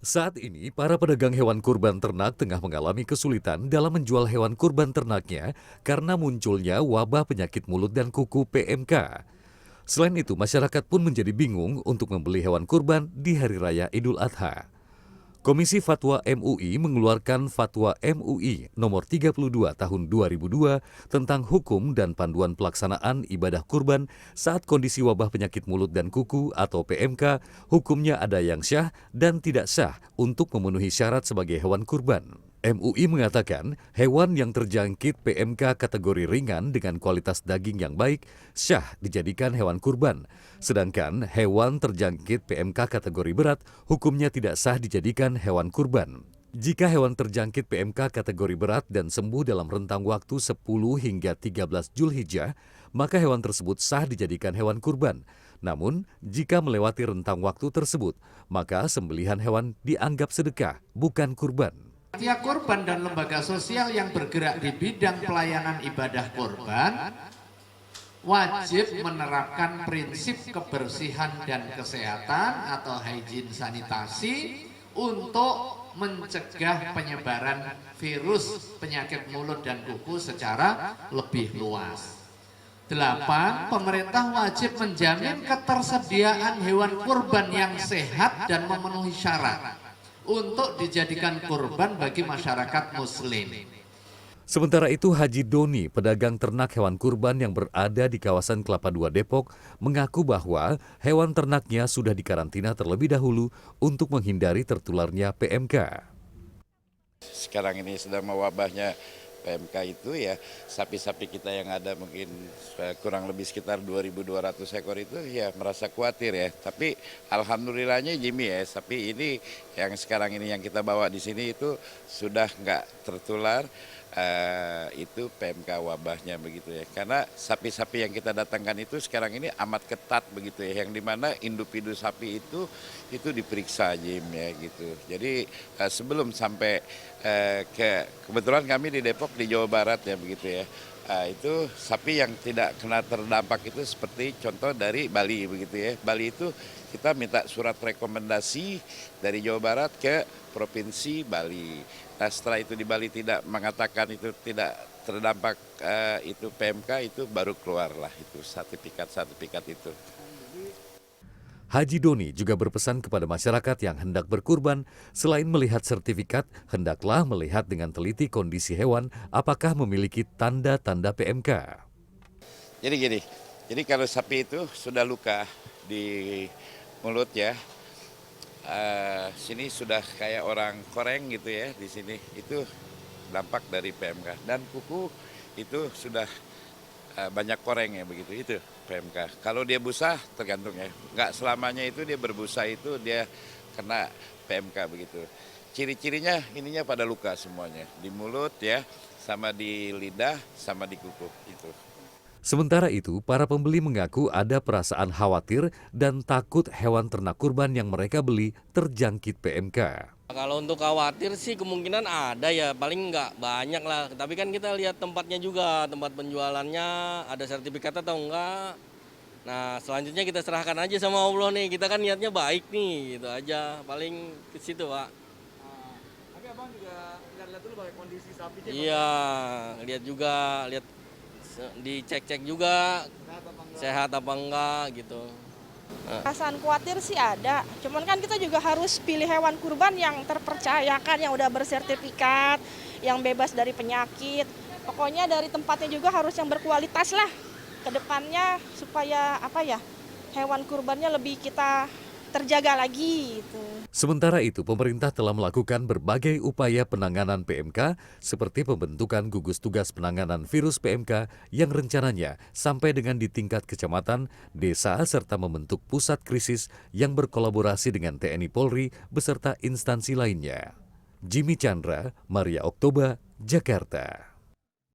Saat ini, para pedagang hewan kurban ternak tengah mengalami kesulitan dalam menjual hewan kurban ternaknya karena munculnya wabah penyakit mulut dan kuku PMK. Selain itu, masyarakat pun menjadi bingung untuk membeli hewan kurban di Hari Raya Idul Adha. Komisi Fatwa MUI mengeluarkan Fatwa MUI nomor 32 tahun 2002 tentang hukum dan panduan pelaksanaan ibadah kurban saat kondisi wabah penyakit mulut dan kuku atau PMK, hukumnya ada yang syah dan tidak sah untuk memenuhi syarat sebagai hewan kurban. MUI mengatakan hewan yang terjangkit PMK kategori ringan dengan kualitas daging yang baik syah dijadikan hewan kurban. Sedangkan hewan terjangkit PMK kategori berat hukumnya tidak sah dijadikan hewan kurban. Jika hewan terjangkit PMK kategori berat dan sembuh dalam rentang waktu 10 hingga 13 Zulhijjah, maka hewan tersebut sah dijadikan hewan kurban. Namun, jika melewati rentang waktu tersebut, maka sembelihan hewan dianggap sedekah, bukan kurban. Panitia Kurban dan lembaga sosial yang bergerak di bidang pelayanan ibadah kurban wajib menerapkan prinsip kebersihan dan kesehatan atau hygiene sanitasi untuk mencegah penyebaran virus penyakit mulut dan kuku secara lebih luas. 8. Pemerintah wajib menjamin ketersediaan hewan kurban yang sehat dan memenuhi syarat untuk dijadikan kurban bagi masyarakat muslim. Sementara itu, Haji Doni, pedagang ternak hewan kurban yang berada di kawasan Kelapa II Depok, mengaku bahwa hewan ternaknya sudah dikarantina terlebih dahulu untuk menghindari tertularnya PMK. Sekarang ini sedang mewabahnya PMK itu ya, sapi-sapi kita yang ada mungkin kurang lebih sekitar 2.200 ekor itu ya merasa khawatir ya. Tapi alhamdulillahnya Jimmy ya, sapi ini yang sekarang ini yang kita bawa di sini itu sudah nggak tertular itu PMK wabahnya begitu ya. Karena sapi-sapi yang kita datangkan itu sekarang ini amat ketat begitu ya, yang dimana individu sapi itu diperiksa Jim ya gitu. Jadi sebelum sampai kebetulan kami di Depok di Jawa Barat ya begitu ya. Itu sapi yang tidak kena terdampak itu seperti contoh dari Bali begitu ya. Bali itu kita minta surat rekomendasi dari Jawa Barat ke Provinsi Bali. Nah setelah itu di Bali tidak mengatakan itu tidak terdampak itu PMK, itu baru keluarlah itu sertifikat itu. Haji Doni juga berpesan kepada masyarakat yang hendak berkurban, selain melihat sertifikat, hendaklah melihat dengan teliti kondisi hewan apakah memiliki tanda-tanda PMK. Jadi kalau sapi itu sudah luka di mulut ya, sini sudah kayak orang koreng gitu ya, di sini itu dampak dari PMK. Dan kuku itu sudah banyak koreng ya begitu, itu PMK. Kalau dia busa tergantung ya, nggak selamanya itu dia berbusa itu dia kena PMK begitu. Ciri-cirinya ininya pada luka semuanya, di mulut ya, sama di lidah, sama di kuku itu. Sementara itu, para pembeli mengaku ada perasaan khawatir dan takut hewan ternak kurban yang mereka beli terjangkit PMK. Kalau untuk khawatir sih kemungkinan ada ya, paling nggak banyak lah. Tapi kan kita lihat tempatnya juga, tempat penjualannya ada sertifikat atau enggak. Nah selanjutnya kita serahkan aja sama Allah nih, kita kan niatnya baik nih, gitu aja. Paling ke situ Pak. Tapi abang juga lihat dulu pakai kondisi sapinya. Iya, lihat juga, lihat dicek-cek juga sehat apa enggak gitu. Perasaan khawatir sih ada, cuman kan kita juga harus pilih hewan kurban yang terpercaya kan, yang udah bersertifikat, yang bebas dari penyakit. Pokoknya dari tempatnya juga harus yang berkualitas lah ke depannya supaya hewan kurbannya lebih kita terjaga lagi gitu. Sementara itu, pemerintah telah melakukan berbagai upaya penanganan PMK seperti pembentukan gugus tugas penanganan virus PMK yang rencananya sampai dengan di tingkat kecamatan, desa, serta membentuk pusat krisis yang berkolaborasi dengan TNI Polri beserta instansi lainnya. Jimmy Chandra, Maria Oktober, Jakarta.